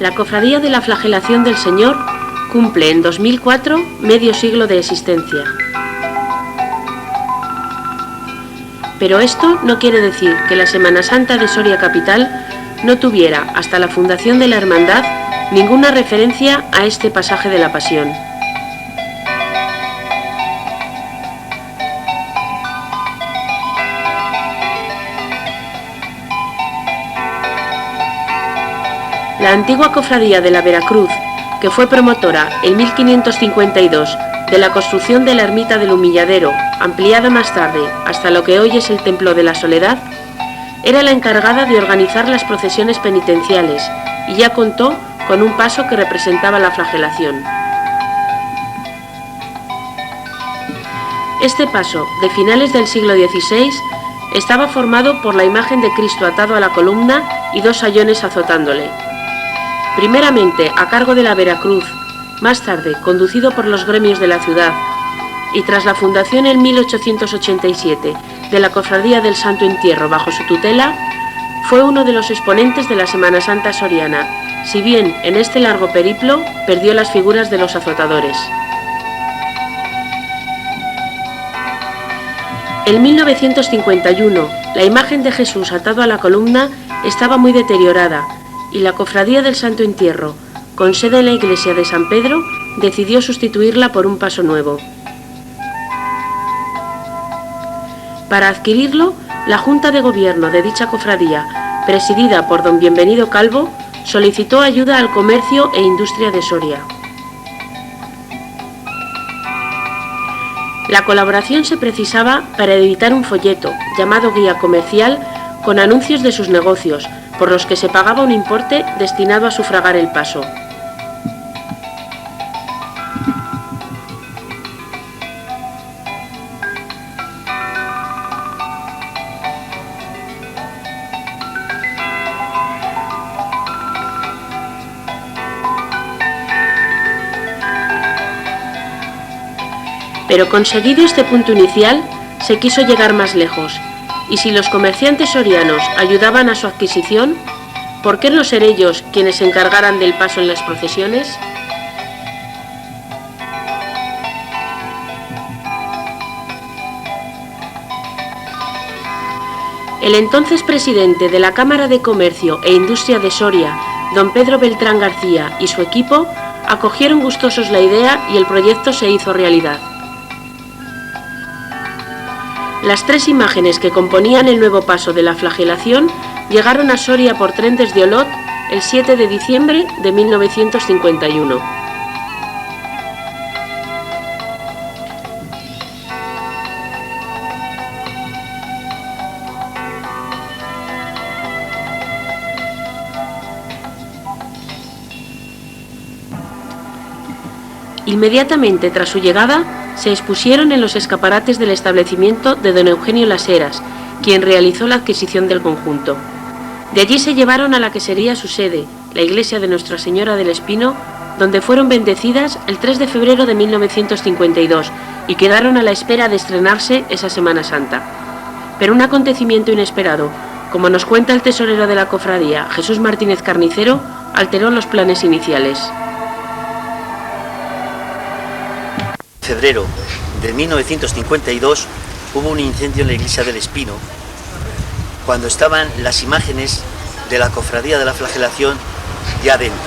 La Cofradía de la Flagelación del Señor cumple en 2004 medio siglo de existencia. Pero esto no quiere decir que la Semana Santa de Soria Capital no tuviera, hasta la fundación de la Hermandad, ninguna referencia a este pasaje de la Pasión. La antigua cofradía de la Veracruz, que fue promotora en 1552 de la construcción de la ermita del Humilladero, ampliada más tarde hasta lo que hoy es el Templo de la Soledad, era la encargada de organizar las procesiones penitenciales y ya contó con un paso que representaba la flagelación. Este paso, de finales del siglo XVI, estaba formado por la imagen de Cristo atado a la columna y dos sayones azotándole. Primeramente a cargo de la Veracruz, más tarde conducido por los gremios de la ciudad, y tras la fundación en 1887 de la Cofradía del Santo Entierro bajo su tutela, fue uno de los exponentes de la Semana Santa soriana, si bien en este largo periplo perdió las figuras de los azotadores. En 1951, la imagen de Jesús atado a la columna estaba muy deteriorada y la Cofradía del Santo Entierro, con sede en la iglesia de San Pedro, decidió sustituirla por un paso nuevo. Para adquirirlo, la Junta de Gobierno de dicha cofradía, presidida por don Bienvenido Calvo, solicitó ayuda al comercio e industria de Soria. La colaboración se precisaba para editar un folleto, llamado Guía Comercial, con anuncios de sus negocios, por los que se pagaba un importe destinado a sufragar el paso. Pero conseguido este punto inicial, se quiso llegar más lejos, y si los comerciantes sorianos ayudaban a su adquisición, ¿por qué no ser ellos quienes se encargaran del paso en las procesiones? El entonces presidente de la Cámara de Comercio e Industria de Soria, don Pedro Beltrán García, y su equipo acogieron gustosos la idea y el proyecto se hizo realidad. Las tres imágenes que componían el nuevo paso de la flagelación llegaron a Soria por tren desde Olot el 7 de diciembre de 1951. Inmediatamente tras su llegada, se expusieron en los escaparates del establecimiento de don Eugenio Las Heras, quien realizó la adquisición del conjunto. De allí se llevaron a la que sería su sede, la iglesia de Nuestra Señora del Espino, donde fueron bendecidas el 3 de febrero de 1952 y quedaron a la espera de estrenarse esa Semana Santa. Pero un acontecimiento inesperado, como nos cuenta el tesorero de la cofradía, Jesús Martínez Carnicero, alteró los planes iniciales. En febrero de 1952 hubo un incendio en la iglesia del Espino, cuando estaban las imágenes de la cofradía de la flagelación ya dentro.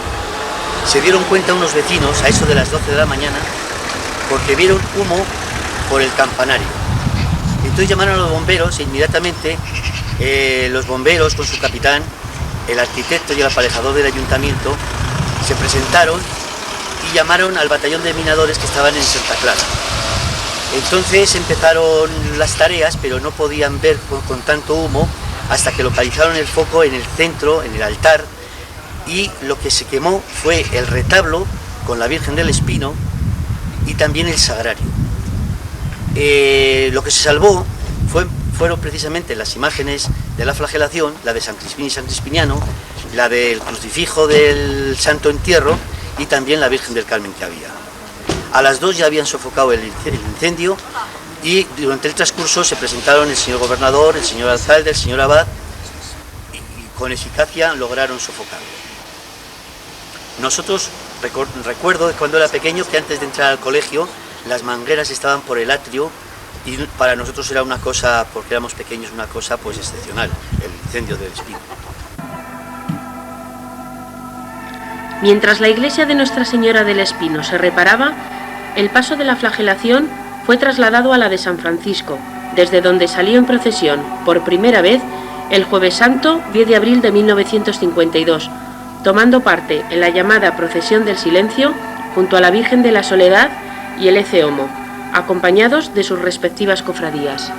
Se dieron cuenta unos vecinos a eso de las 12 de la mañana porque vieron humo por el campanario. Entonces llamaron a los bomberos e inmediatamente los bomberos con su capitán, el arquitecto y el aparejador del ayuntamiento se presentaron y llamaron al batallón de minadores que estaban en Santa Clara. Entonces empezaron las tareas, pero no podían ver con tanto humo hasta que localizaron el foco en el centro, en el altar, y lo que se quemó fue el retablo con la Virgen del Espino y también el sagrario. Lo que se salvó fueron precisamente las imágenes de la flagelación, la de San Crispín y San Crispiniano, la del crucifijo del Santo Entierro y también la Virgen del Carmen que había. A las 2 ya habían sofocado el incendio y durante el transcurso se presentaron el señor gobernador, el señor alcalde, el señor abad y con eficacia lograron sofocarlo. Nosotros, recuerdo cuando era pequeño que antes de entrar al colegio las mangueras estaban por el atrio y para nosotros era una cosa, porque éramos pequeños, una cosa pues excepcional, el incendio del Espino. Mientras la iglesia de Nuestra Señora del Espino se reparaba, el paso de la flagelación fue trasladado a la de San Francisco, desde donde salió en procesión, por primera vez, el Jueves Santo, 10 de abril de 1952, tomando parte en la llamada Procesión del Silencio, junto a la Virgen de la Soledad y el Ecce Homo, acompañados de sus respectivas cofradías.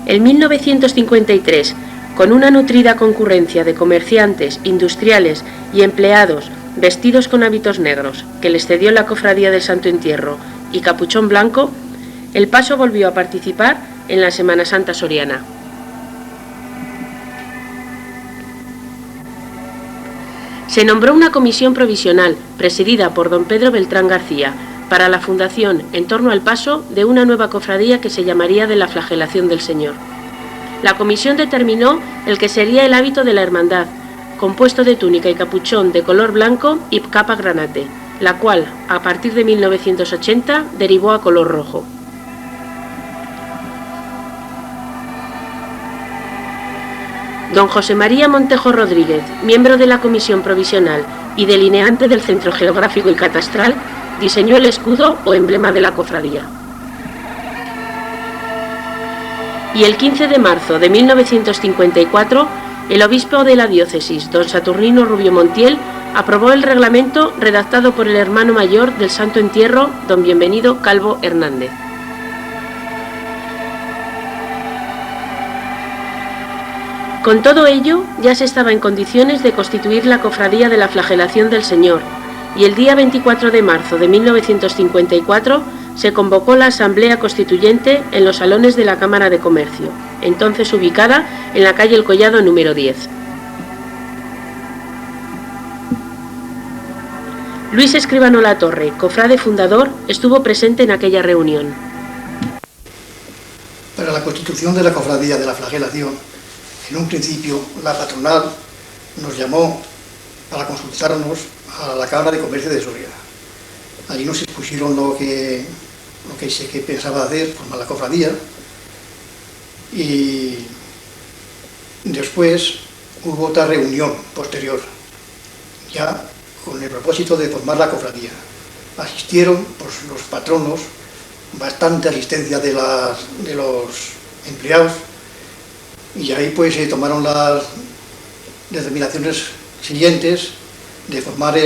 En 1953, con una nutrida concurrencia de comerciantes, industriales y empleados vestidos con hábitos negros, que les cedió la Cofradía del Santo Entierro y Capuchón Blanco, el paso volvió a participar en la Semana Santa soriana. Se nombró una comisión provisional, presidida por don Pedro Beltrán García, para la fundación, en torno al paso, de una nueva cofradía que se llamaría de la Flagelación del Señor. La comisión determinó el que sería el hábito de la hermandad, compuesto de túnica y capuchón de color blanco y capa granate, la cual, a partir de 1980, derivó a color rojo. Don José María Montejo Rodríguez, miembro de la Comisión Provisional y delineante del Centro Geográfico y Catastral, diseñó el escudo o emblema de la cofradía. Y el 15 de marzo de 1954, el obispo de la diócesis, don Saturnino Rubio Montiel, aprobó el reglamento redactado por el hermano mayor del Santo Entierro, don Bienvenido Calvo Hernández. Con todo ello, ya se estaba en condiciones de constituir la Cofradía de la Flagelación del Señor, y el día 24 de marzo de 1954 se convocó la Asamblea Constituyente en los salones de la Cámara de Comercio, entonces ubicada en la calle El Collado número 10. Luis Escribano Latorre, cofrade fundador, estuvo presente en aquella reunión. Para la constitución de la Cofradía de la Flagelación, en un principio la patronal nos llamó para consultarnos a la Cámara de Comercio de Soria. Allí nos expusieron lo que pensaba hacer, formar la cofradía, y después hubo otra reunión posterior, ya con el propósito de formar la cofradía. Asistieron pues, los patronos, bastante asistencia de los empleados, y ahí pues se tomaron las determinaciones siguientes de formar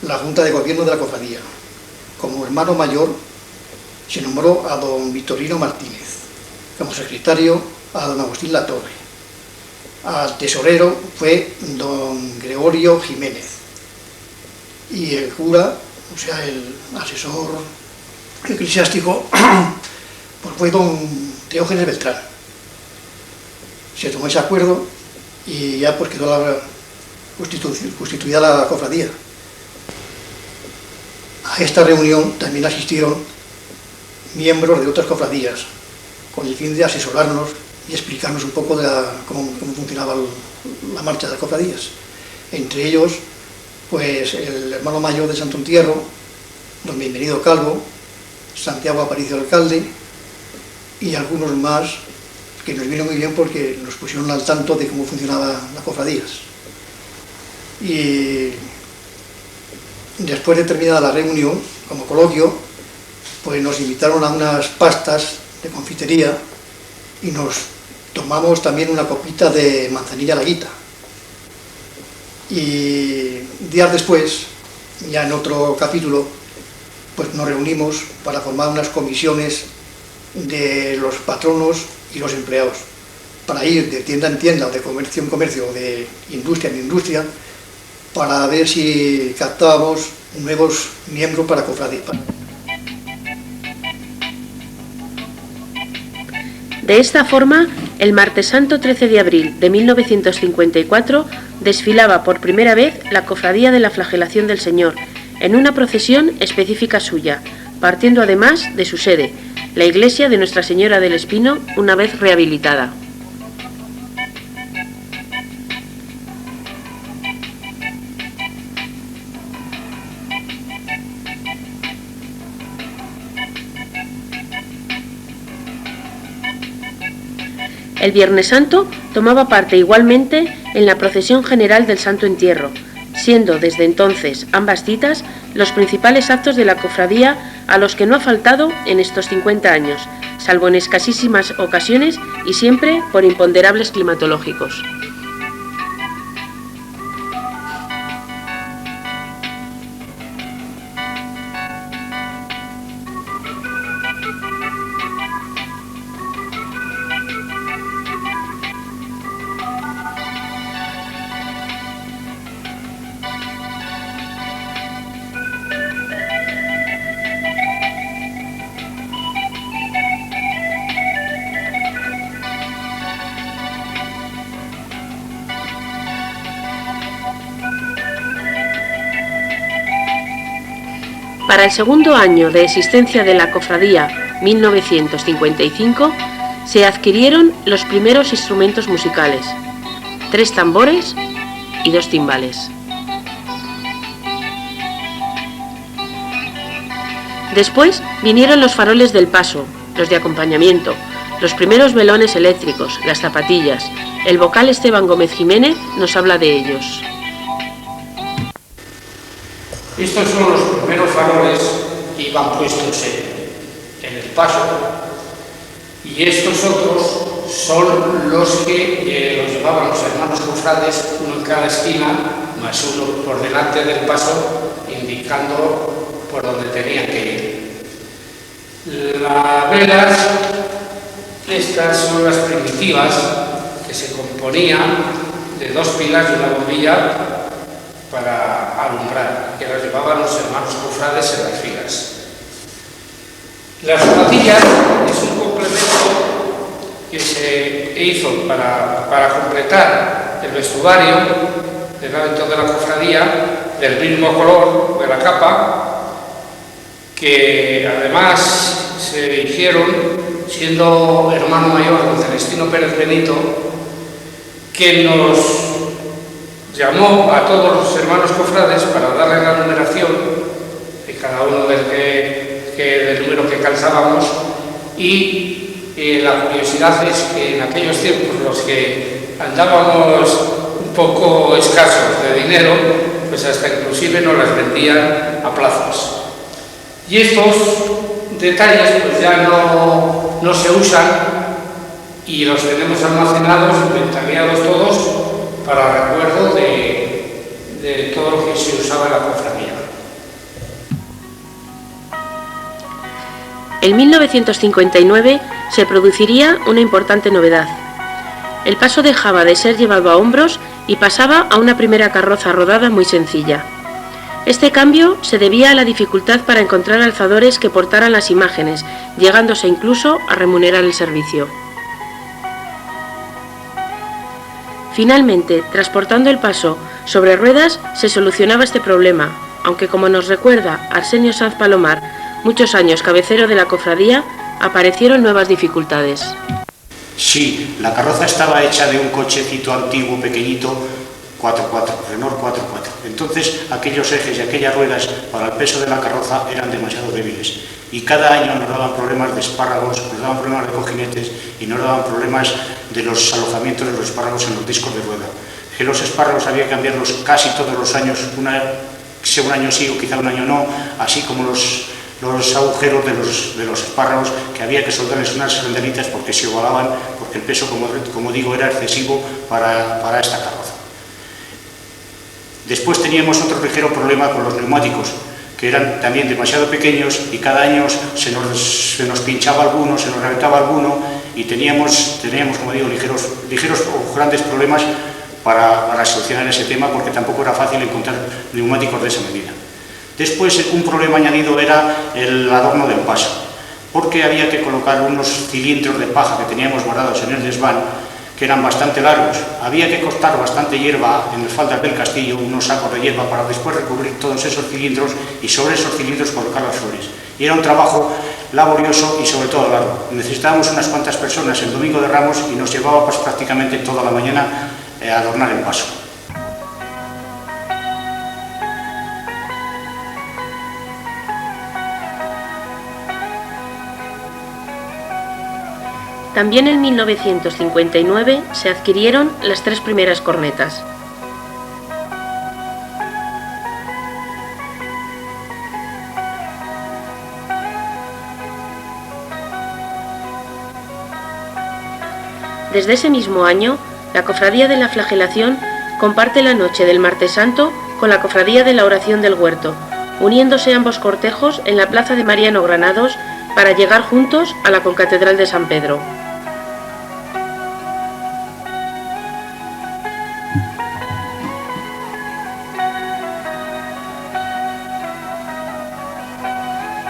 la Junta de Gobierno de la Cofradía. Como hermano mayor se nombró a don Victorino Martínez, como secretario a don Agustín Latorre, al tesorero fue don Gregorio Jiménez, y el cura, o sea el asesor eclesiástico, pues fue don Teógenes Beltrán. Se tomó ese acuerdo y ya pues quedó constituida la cofradía. A esta reunión también asistieron miembros de otras cofradías, con el fin de asesorarnos y explicarnos un poco de cómo funcionaba la marcha de las cofradías. Entre ellos, pues el hermano mayor de Santo Entierro, don Bienvenido Calvo, Santiago Aparicio Alcalde, y algunos más que nos vino muy bien porque nos pusieron al tanto de cómo funcionaban las cofradías. Y después de terminada la reunión, como coloquio, pues nos invitaron a unas pastas de confitería y nos tomamos también una copita de manzanilla laguita. Y días después, ya en otro capítulo, pues nos reunimos para formar unas comisiones de los patronos y los empleados, para ir de tienda en tienda, de comercio en comercio, o de industria en industria, para ver si captábamos nuevos miembros para cofradía. De esta forma, el martes santo 13 de abril de 1954 desfilaba por primera vez la Cofradía de la Flagelación del Señor, en una procesión específica suya, partiendo además de su sede, la iglesia de Nuestra Señora del Espino, una vez rehabilitada. El Viernes Santo tomaba parte igualmente en la procesión general del Santo Entierro, siendo desde entonces ambas citas los principales actos de la cofradía a los que no ha faltado en estos 50 años, salvo en escasísimas ocasiones y siempre por imponderables climatológicos. Para el segundo año de existencia de la cofradía, 1955, se adquirieron los primeros instrumentos musicales, 3 tambores y 2 timbales. Después vinieron los faroles del paso, los de acompañamiento, los primeros velones eléctricos, las zapatillas. El vocal Esteban Gómez Jiménez nos habla de ellos. Estos son los primeros faroles que iban puestos en el paso, y estos otros son los que los llevaban los hermanos cofrades, uno en cada esquina, más uno por delante del paso, indicando por donde tenían que ir. Las velas, estas son las primitivas, que se componían de 2 pilas y una bombilla para alumbrar, que las llevaban los hermanos cofrades en las filas. Las zapatillas es un complemento que se hizo para completar el vestuario del hábito de la cofradía, del mismo color de la capa, que además se hicieron siendo hermano mayor don Celestino Pérez Benito, que nos llamó a todos los hermanos cofrades para darle la numeración de cada uno del número que calzábamos, y la curiosidad es que en aquellos tiempos los que andábamos un poco escasos de dinero, pues hasta inclusive nos las vendían a plazos. Y estos detalles pues ya no se usan y los tenemos almacenados, inventariados todos, para recuerdo de todo lo que se usaba en la cofradía. En 1959 se produciría una importante novedad. El paso dejaba de ser llevado a hombros y pasaba a una primera carroza rodada muy sencilla. Este cambio se debía a la dificultad para encontrar alzadores que portaran las imágenes, llegándose incluso a remunerar el servicio. Finalmente, transportando el paso sobre ruedas, se solucionaba este problema, aunque, como nos recuerda Arsenio Sanz Palomar, muchos años cabecero de la cofradía, aparecieron nuevas dificultades. Sí, la carroza estaba hecha de un cochecito antiguo, pequeñito, 4x4, Renault 4x4. Entonces, aquellos ejes y aquellas ruedas para el peso de la carroza eran demasiado débiles. Y cada año nos daban problemas de espárragos, nos daban problemas de cojinetes y nos daban problemas de los alojamientos de los espárragos en los discos de rueda. Que los espárragos había que cambiarlos casi todos los años, un año sí o quizá un año no, así como los agujeros de los espárragos, que había que soldarles unas renderitas porque se ovalaban, porque el peso, como digo, era excesivo para esta carroza. Después teníamos otro ligero problema con los neumáticos, que eran también demasiado pequeños y cada año se nos pinchaba alguno, se nos reventaba alguno y teníamos como digo, ligeros o grandes problemas para solucionar ese tema, porque tampoco era fácil encontrar neumáticos de esa medida. Después, un problema añadido era el adorno del paso, porque había que colocar unos cilindros de paja que teníamos guardados en el desván, que eran bastante largos. Había que cortar bastante hierba en las faldas del castillo, unos sacos de hierba, para después recubrir todos esos cilindros y sobre esos cilindros colocar las flores. Y era un trabajo laborioso y sobre todo largo. Necesitábamos unas cuantas personas el domingo de Ramos y nos llevaba pues, prácticamente toda la mañana a adornar el paso. También en 1959 se adquirieron las 3 primeras cornetas. Desde ese mismo año, la Cofradía de la Flagelación comparte la noche del Martes Santo con la Cofradía de la Oración del Huerto, uniéndose ambos cortejos en la plaza de Mariano Granados para llegar juntos a la concatedral de San Pedro.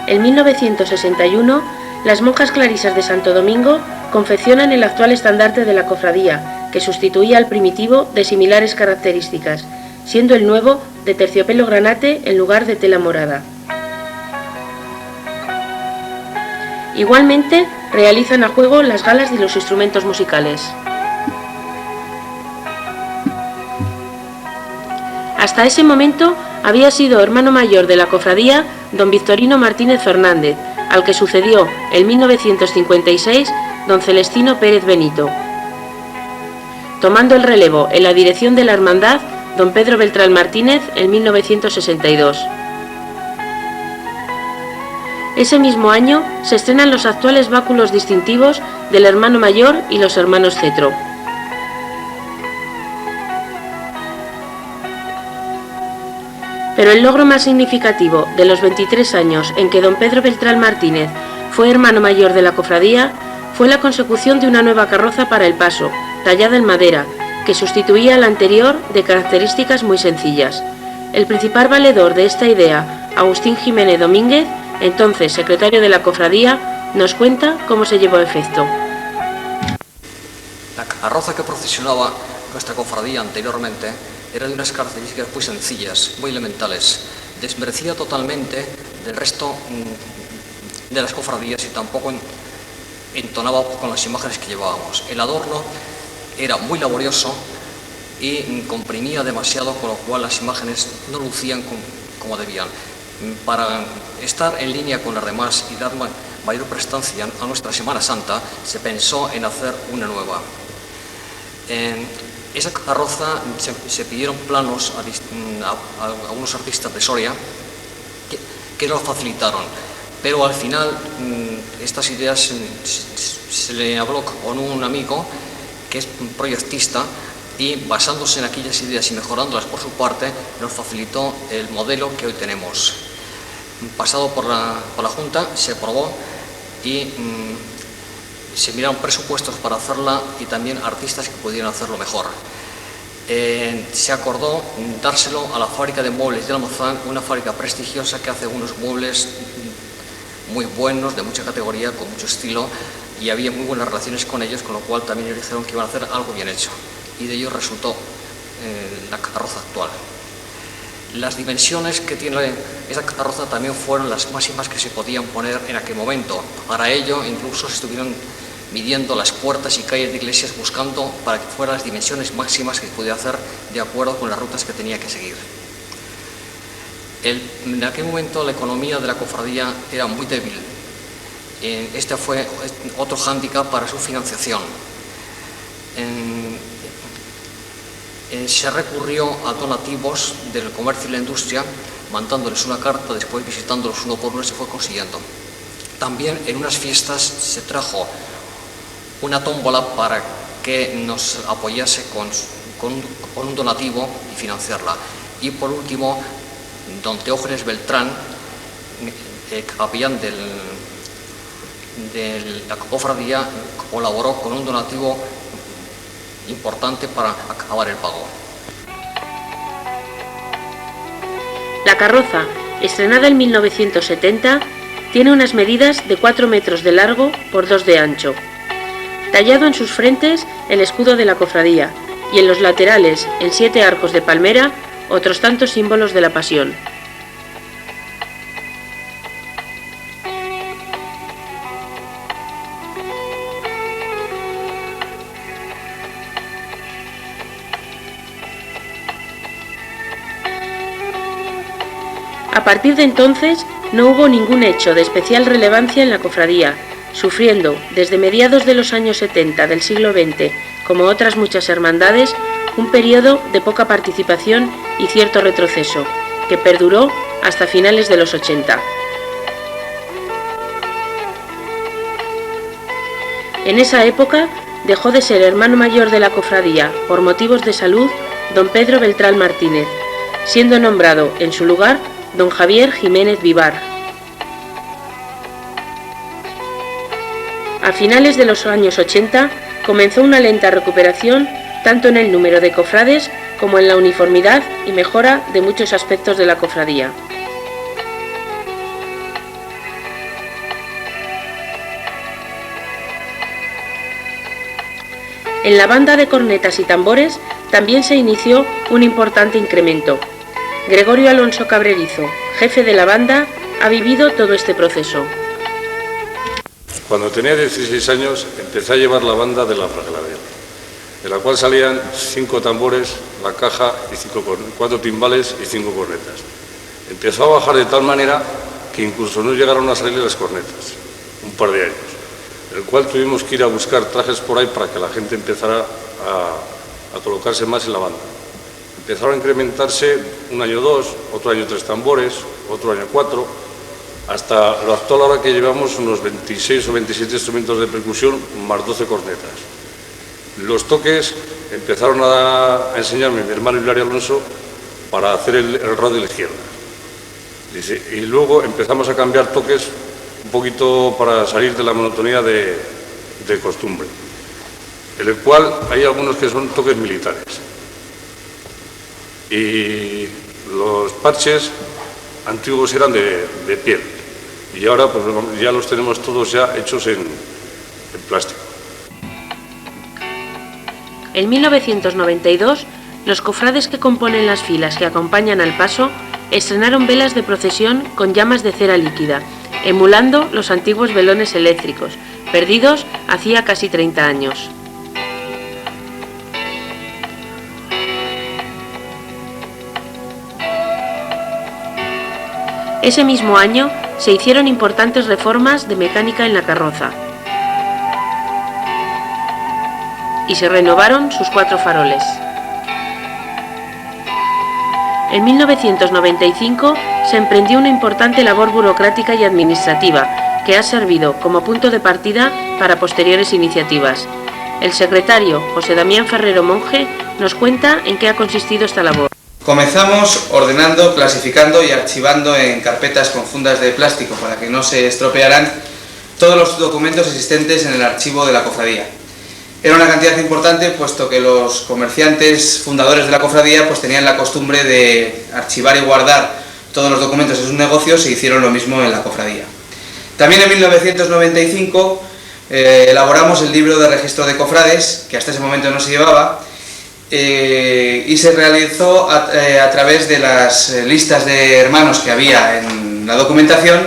En 1961, las monjas clarisas de Santo Domingo confeccionan el actual estandarte de la cofradía, que sustituía al primitivo de similares características, siendo el nuevo de terciopelo granate en lugar de tela morada. Igualmente, realizan a juego las galas de los instrumentos musicales. Hasta ese momento había sido hermano mayor de la cofradía don Victorino Martínez Fernández, al que sucedió en 1956 don Celestino Pérez Benito. Tomando el relevo en la dirección de la hermandad don Pedro Beltrán Martínez en 1962. Ese mismo año se estrenan los actuales báculos distintivos del hermano mayor y los hermanos Cetro. Pero el logro más significativo de los 23 años en que don Pedro Beltrán Martínez fue hermano mayor de la cofradía fue la consecución de una nueva carroza para el paso, tallada en madera, que sustituía a la anterior de características muy sencillas. El principal valedor de esta idea, Agustín Jiménez Domínguez, entonces secretario de la cofradía, nos cuenta cómo se llevó a efecto. La carroza que procesionaba nuestra cofradía anteriormente era de unas características muy sencillas, muy elementales. Desmerecía totalmente del resto de las cofradías y tampoco entonaba con las imágenes que llevábamos. El adorno era muy laborioso y comprimía demasiado, con lo cual las imágenes no lucían como debían. Para estar en línea con las demás y dar mayor prestancia a nuestra Semana Santa, se pensó en hacer una nueva. En esa carroza se pidieron planos a unos artistas de Soria que lo facilitaron, pero al final estas ideas se le habló con un amigo que es un proyectista y basándose en aquellas ideas y mejorándolas por su parte nos facilitó el modelo que hoy tenemos. Pasado por la Junta se aprobó y se miraron presupuestos para hacerla y también artistas que pudieran hacerlo mejor. Se acordó dárselo a la fábrica de muebles de Almazán, una fábrica prestigiosa que hace unos muebles muy buenos, de mucha categoría, con mucho estilo, y había muy buenas relaciones con ellos, con lo cual también ellos dijeron que iban a hacer algo bien hecho, y de ello resultó la carroza actual. Las dimensiones que tiene esa carroza también fueron las máximas que se podían poner en aquel momento. Para ello incluso se estuvieron midiendo las puertas y calles de iglesias buscando para que fueran las dimensiones máximas que se podía hacer de acuerdo con las rutas que tenía que seguir. En aquel momento la economía de la cofradía era muy débil. Este fue otro hándicap para su financiación. Se recurrió a donativos del comercio y la industria, mandándoles una carta, después visitándolos uno por uno, se fue consiguiendo. También en unas fiestas se trajo una tómbola para que nos apoyase con un donativo y financiarla. Y por último, don Teógenes Beltrán, capellán de la cofradía, colaboró con un donativo importante para acabar el pago. La carroza, estrenada en 1970, tiene unas medidas de 4 metros de largo por 2 de ancho. Tallado en sus frentes el escudo de la cofradía y en los laterales, en 7 arcos de palmera, otros tantos símbolos de la Pasión. A partir de entonces no hubo ningún hecho de especial relevancia en la cofradía, sufriendo desde mediados de los años 70 del siglo XX, como otras muchas hermandades, un periodo de poca participación y cierto retroceso, que perduró hasta finales de los 80. En esa época dejó de ser hermano mayor de la cofradía por motivos de salud don Pedro Beltrán Martínez, siendo nombrado en su lugar don Javier Jiménez Vivar. A finales de los años 80 comenzó una lenta recuperación tanto en el número de cofrades como en la uniformidad y mejora de muchos aspectos de la cofradía. En la banda de cornetas y tambores también se inició un importante incremento. Gregorio Alonso Cabrerizo, jefe de la banda, ha vivido todo este proceso. Cuando tenía 16 años empecé a llevar la banda de la flagelación, de la cual salían 5 tambores, la caja, y 4 timbales y 5 cornetas. Empezó a bajar de tal manera que incluso no llegaron a salir las cornetas, un par de años, el cual tuvimos que ir a buscar trajes por ahí para que la gente empezara a colocarse más en la banda. Empezaron a incrementarse un año 2, otro año 3 tambores, otro año 4, hasta lo actual ahora que llevamos unos 26 o 27 instrumentos de percusión más 12 cornetas. Los toques empezaron a enseñarme mi hermano Hilario Alonso para hacer el rod de la izquierda. Dice, y luego empezamos a cambiar toques un poquito para salir de la monotonía de costumbre, en el cual hay algunos que son toques militares. Y los parches antiguos eran de piel, y ahora pues, ya los tenemos todos ya hechos en plástico. En 1992, los cofrades que componen las filas que acompañan al paso estrenaron velas de procesión con llamas de cera líquida, emulando los antiguos velones eléctricos, perdidos hacía casi 30 años. Ese mismo año se hicieron importantes reformas de mecánica en la carroza y se renovaron sus 4 faroles. En 1995 se emprendió una importante labor burocrática y administrativa que ha servido como punto de partida para posteriores iniciativas. El secretario José Damián Ferrero Monge nos cuenta en qué ha consistido esta labor. Comenzamos ordenando, clasificando y archivando en carpetas con fundas de plástico para que no se estropearan todos los documentos existentes en el archivo de la cofradía. Era una cantidad importante puesto que los comerciantes fundadores de la cofradía pues tenían la costumbre de archivar y guardar todos los documentos de sus negocios e hicieron lo mismo en la cofradía. También en 1995 elaboramos el libro de registro de cofrades, que hasta ese momento no se llevaba, y se realizó a través de las listas de hermanos que había en la documentación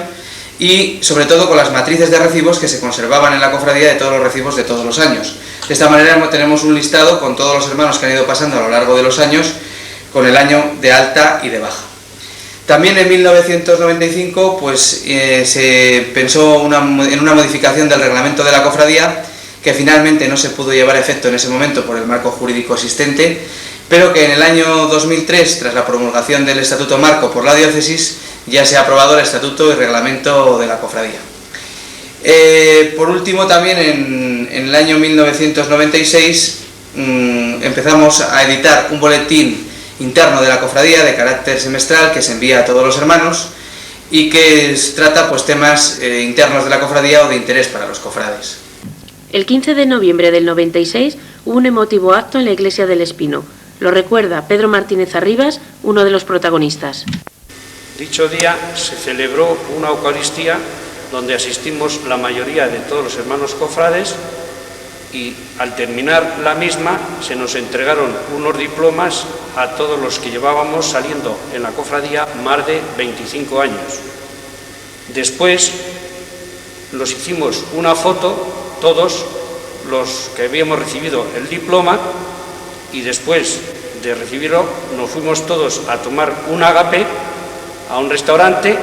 y sobre todo con las matrices de recibos que se conservaban en la cofradía de todos los recibos de todos los años. De esta manera tenemos un listado con todos los hermanos que han ido pasando a lo largo de los años, con el año de alta y de baja. También en 1995 pues, se pensó en una modificación del reglamento de la cofradía, que finalmente no se pudo llevar a efecto en ese momento por el marco jurídico existente, pero que en el año 2003, tras la promulgación del Estatuto Marco por la diócesis, ya se ha aprobado el Estatuto y Reglamento de la Cofradía. Por último, también en el año 1996 empezamos a editar un boletín interno de la cofradía de carácter semestral que se envía a todos los hermanos y que trata pues, temas internos de la cofradía o de interés para los cofrades. El 15 de noviembre del 96 hubo un emotivo acto en la iglesia del Espino. Lo recuerda Pedro Martínez Arribas, uno de los protagonistas. Dicho día se celebró una Eucaristía donde asistimos la mayoría de todos los hermanos cofrades y al terminar la misma se nos entregaron unos diplomas a todos los que llevábamos saliendo en la cofradía más de 25 años. Después nos hicimos una foto todos los que habíamos recibido el diploma y después de recibirlo nos fuimos todos a tomar un agape a un restaurante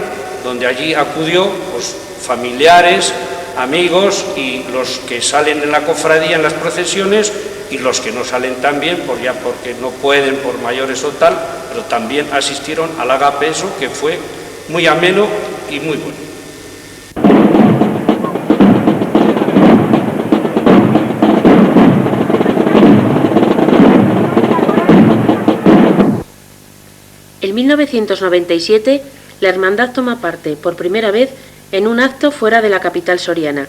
donde allí acudió pues, familiares, amigos y los que salen en la cofradía en las procesiones y los que no salen también, pues ya porque no pueden por mayores o tal, pero también asistieron al agapeso, que fue muy ameno y muy bueno. En 1997, la hermandad toma parte, por primera vez, en un acto fuera de la capital soriana.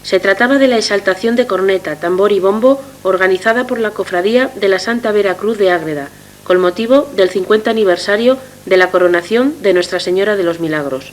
Se trataba de la exaltación de corneta, tambor y bombo organizada por la Cofradía de la Santa Vera Cruz de Ágreda, con motivo del 50 aniversario de la coronación de Nuestra Señora de los Milagros.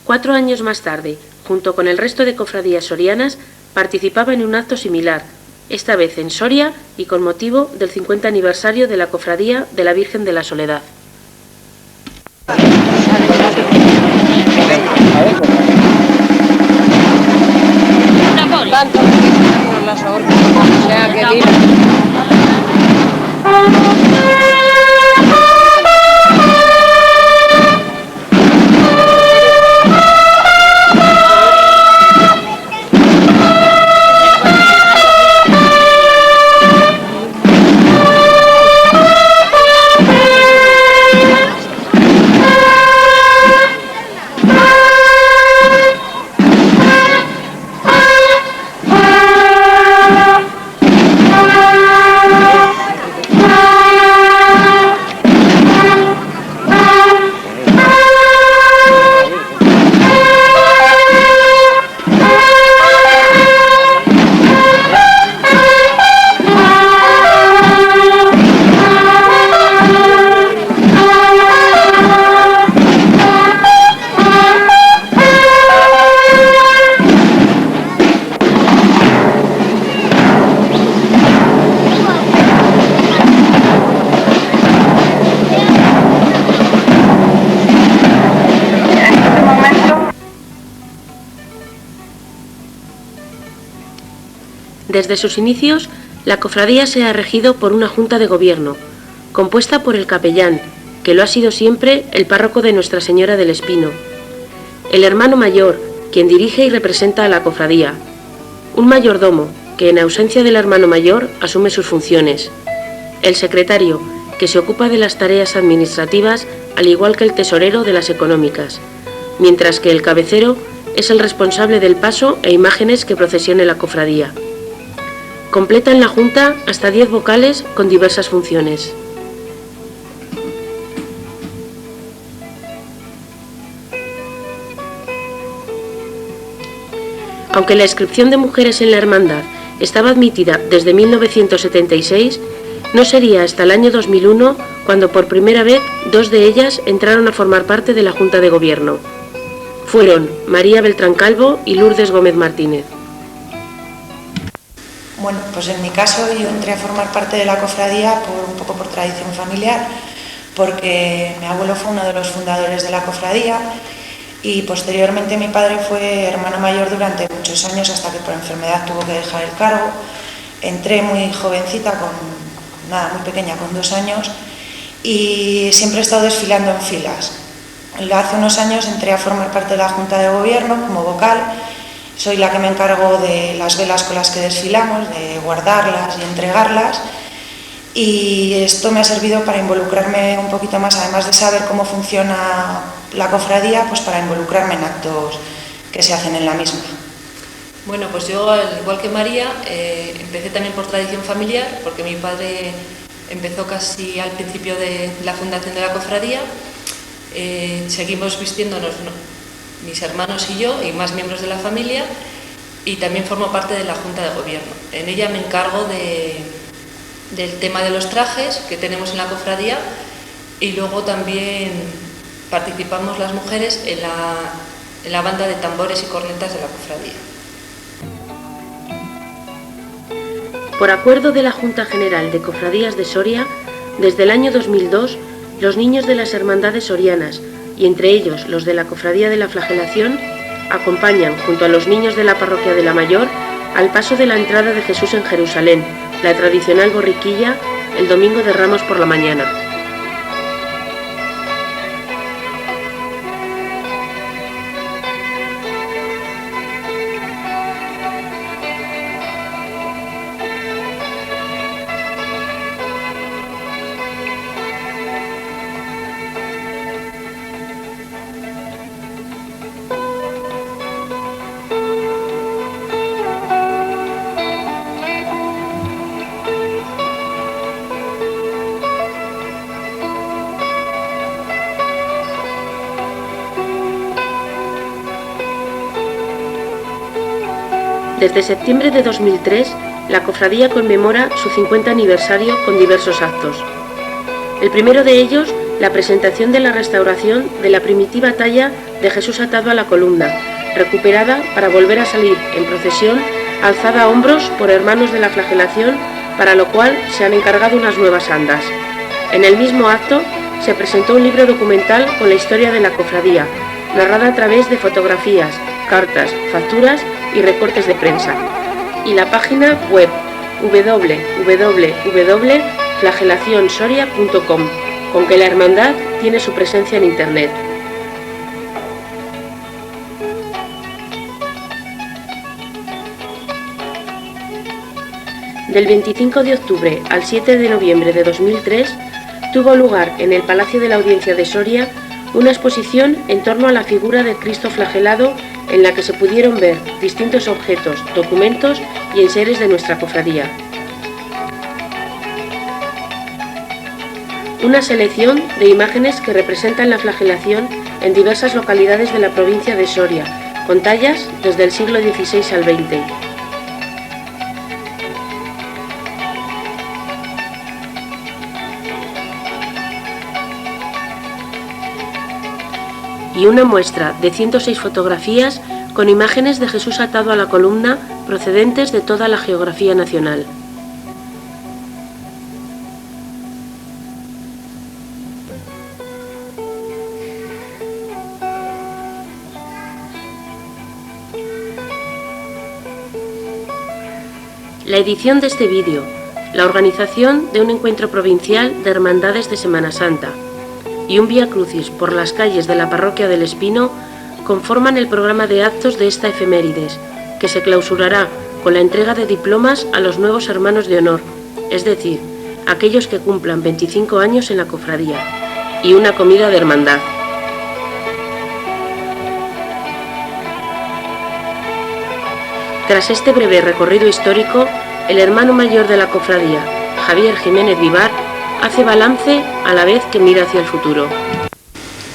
Cuatro años más tarde, junto con el resto de cofradías sorianas, participaba en un acto similar, esta vez en Soria y con motivo del 50 aniversario de la Cofradía de la Virgen de la Soledad. Desde sus inicios, la cofradía se ha regido por una junta de gobierno, compuesta por el capellán, que lo ha sido siempre el párroco de Nuestra Señora del Espino, el hermano mayor, quien dirige y representa a la cofradía, un mayordomo, que en ausencia del hermano mayor asume sus funciones, el secretario, que se ocupa de las tareas administrativas, al igual que el tesorero de las económicas, mientras que el cabecero es el responsable del paso e imágenes que procesione la cofradía. Completan la Junta hasta 10 vocales con diversas funciones. Aunque la inscripción de mujeres en la hermandad estaba admitida desde 1976, no sería hasta el año 2001 cuando por primera vez 2 de ellas entraron a formar parte de la Junta de Gobierno. Fueron María Beltrán Calvo y Lourdes Gómez Martínez. Bueno, pues en mi caso yo entré a formar parte de la cofradía un poco por tradición familiar, porque mi abuelo fue uno de los fundadores de la cofradía y posteriormente mi padre fue hermano mayor durante muchos años hasta que por enfermedad tuvo que dejar el cargo. Entré muy jovencita, muy pequeña, con 2 años, y siempre he estado desfilando en filas. Hace unos años entré a formar parte de la Junta de Gobierno como vocal Soy la que me encargo de las velas con las que desfilamos, de guardarlas y entregarlas, y esto me ha servido para involucrarme un poquito más, además de saber cómo funciona la cofradía, pues para involucrarme en actos que se hacen en la misma. Bueno, pues yo, al igual que María, empecé también por tradición familiar, porque mi padre empezó casi al principio de la fundación de la cofradía. Seguimos vistiéndonos, mis hermanos y yo, y más miembros de la familia, y también formo parte de la Junta de Gobierno. En ella me encargo del tema de los trajes que tenemos en la cofradía, y luego también participamos las mujeres en la banda de tambores y cornetas de la cofradía. Por acuerdo de la Junta General de Cofradías de Soria, desde el año 2002, los niños de las hermandades sorianas, y entre ellos los de la Cofradía de la Flagelación, acompañan, junto a los niños de la Parroquia de la Mayor, al paso de la entrada de Jesús en Jerusalén, la tradicional borriquilla, el Domingo de Ramos por la mañana. Desde septiembre de 2003, la cofradía conmemora su 50 aniversario con diversos actos. El primero de ellos, la presentación de la restauración de la primitiva talla de Jesús atado a la columna, recuperada para volver a salir en procesión, alzada a hombros por hermanos de la Flagelación, para lo cual se han encargado unas nuevas andas. En el mismo acto se presentó un libro documental con la historia de la cofradía, narrada a través de fotografías, cartas, facturas y recortes de prensa, y la página web www.flagelacionsoria.com, con que la hermandad tiene su presencia en Internet. Del 25 de octubre al 7 de noviembre de 2003 tuvo lugar en el Palacio de la Audiencia de Soria una exposición en torno a la figura del Cristo flagelado, en la que se pudieron ver distintos objetos, documentos y enseres de nuestra cofradía. Una selección de imágenes que representan la flagelación en diversas localidades de la provincia de Soria, con tallas desde el siglo XVI al XX. Y una muestra de 106 fotografías con imágenes de Jesús atado a la columna procedentes de toda la geografía nacional. La edición de este vídeo, la organización de un encuentro provincial de hermandades de Semana Santa y un Vía Crucis por las calles de la Parroquia del Espino conforman el programa de actos de esta efemérides, que se clausurará con la entrega de diplomas a los nuevos hermanos de honor, es decir, aquellos que cumplan 25 años en la cofradía, y una comida de hermandad. Tras este breve recorrido histórico, el hermano mayor de la cofradía, Javier Jiménez Vivar, hace balance a la vez que mira hacia el futuro.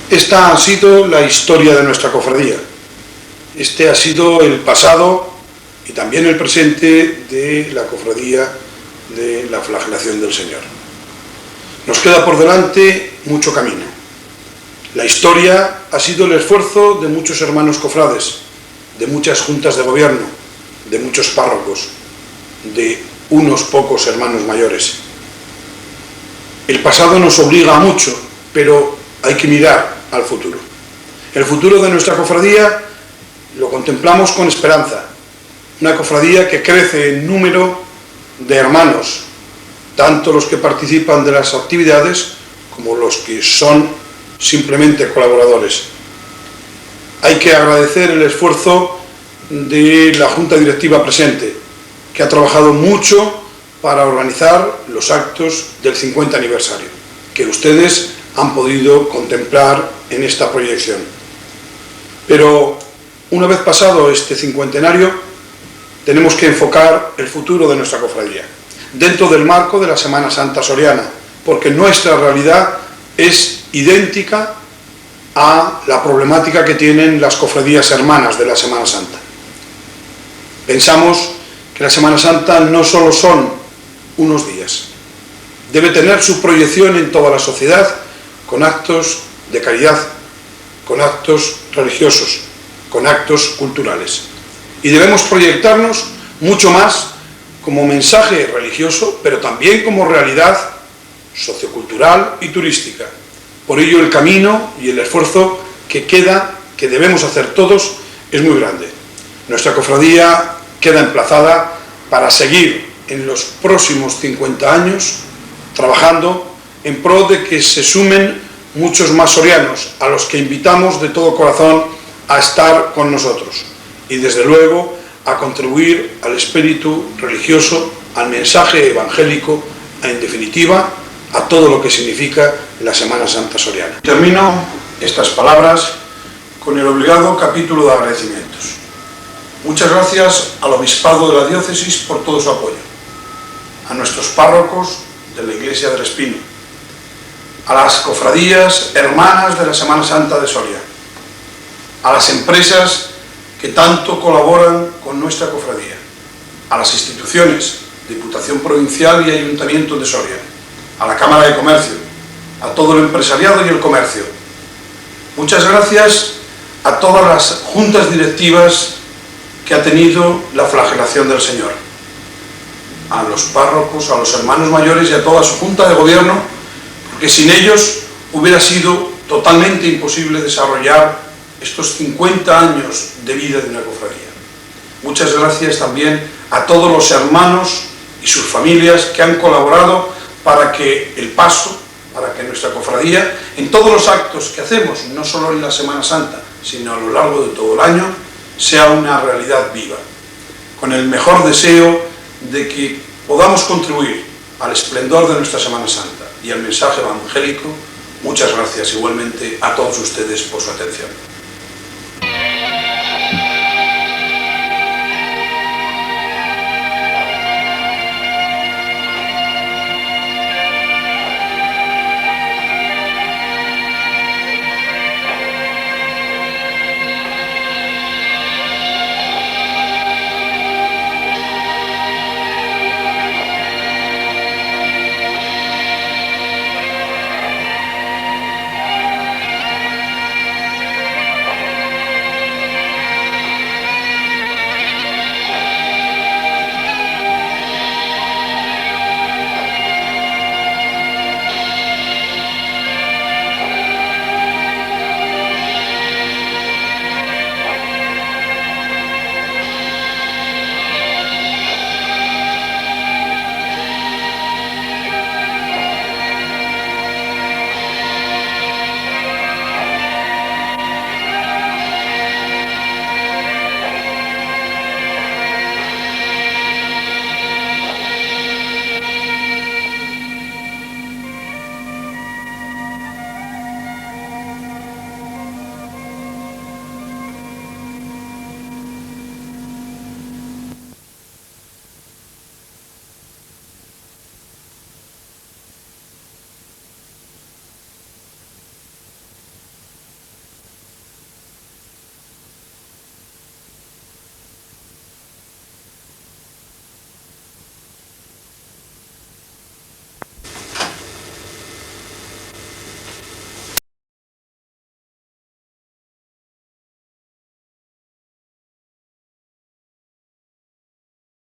Esta ha sido la historia de nuestra cofradía. Este ha sido el pasado y también el presente de la cofradía de la Flagelación del Señor. Nos queda por delante mucho camino. La historia ha sido el esfuerzo de muchos hermanos cofrades, de muchas juntas de gobierno, de muchos párrocos, de unos pocos hermanos mayores. El pasado nos obliga a mucho, pero hay que mirar al futuro. El futuro de nuestra cofradía lo contemplamos con esperanza. Una cofradía que crece en número de hermanos, tanto los que participan de las actividades como los que son simplemente colaboradores. Hay que agradecer el esfuerzo de la Junta Directiva presente, que ha trabajado mucho para organizar los actos del 50 aniversario, que ustedes han podido contemplar en esta proyección. Pero una vez pasado este cincuentenario, tenemos que enfocar el futuro de nuestra cofradía, dentro del marco de la Semana Santa soriana, porque nuestra realidad es idéntica a la problemática que tienen las cofradías hermanas de la Semana Santa. Pensamos que la Semana Santa no solo son unos días, debe tener su proyección en toda la sociedad con actos de caridad, con actos religiosos, con actos culturales. Y debemos proyectarnos mucho más como mensaje religioso, pero también como realidad sociocultural y turística. Por ello el camino y el esfuerzo que debemos hacer todos, es muy grande. Nuestra cofradía queda emplazada para seguir en los próximos 50 años trabajando en pro de que se sumen muchos más sorianos, a los que invitamos de todo corazón a estar con nosotros y desde luego a contribuir al espíritu religioso, al mensaje evangélico, en definitiva a todo lo que significa la Semana Santa soriana. Termino estas palabras con el obligado capítulo de agradecimientos. Muchas gracias al Obispado de la Diócesis por todo su apoyo, a nuestros párrocos de la Iglesia del Espino, a las cofradías hermanas de la Semana Santa de Soria, a las empresas que tanto colaboran con nuestra cofradía, a las instituciones, Diputación Provincial y Ayuntamiento de Soria, a la Cámara de Comercio, a todo el empresariado y el comercio. Muchas gracias a todas las juntas directivas que ha tenido la flagelación del Señor, a los párrocos, a los hermanos mayores y a toda su junta de gobierno, porque sin ellos hubiera sido totalmente imposible desarrollar estos 50 años de vida de una cofradía. Muchas gracias también a todos los hermanos y sus familias que han colaborado para que el paso, para que nuestra cofradía, en todos los actos que hacemos, no solo en la Semana Santa, sino a lo largo de todo el año, sea una realidad viva, con el mejor deseo de que podamos contribuir al esplendor de nuestra Semana Santa y al mensaje evangélico. Muchas gracias igualmente a todos ustedes por su atención.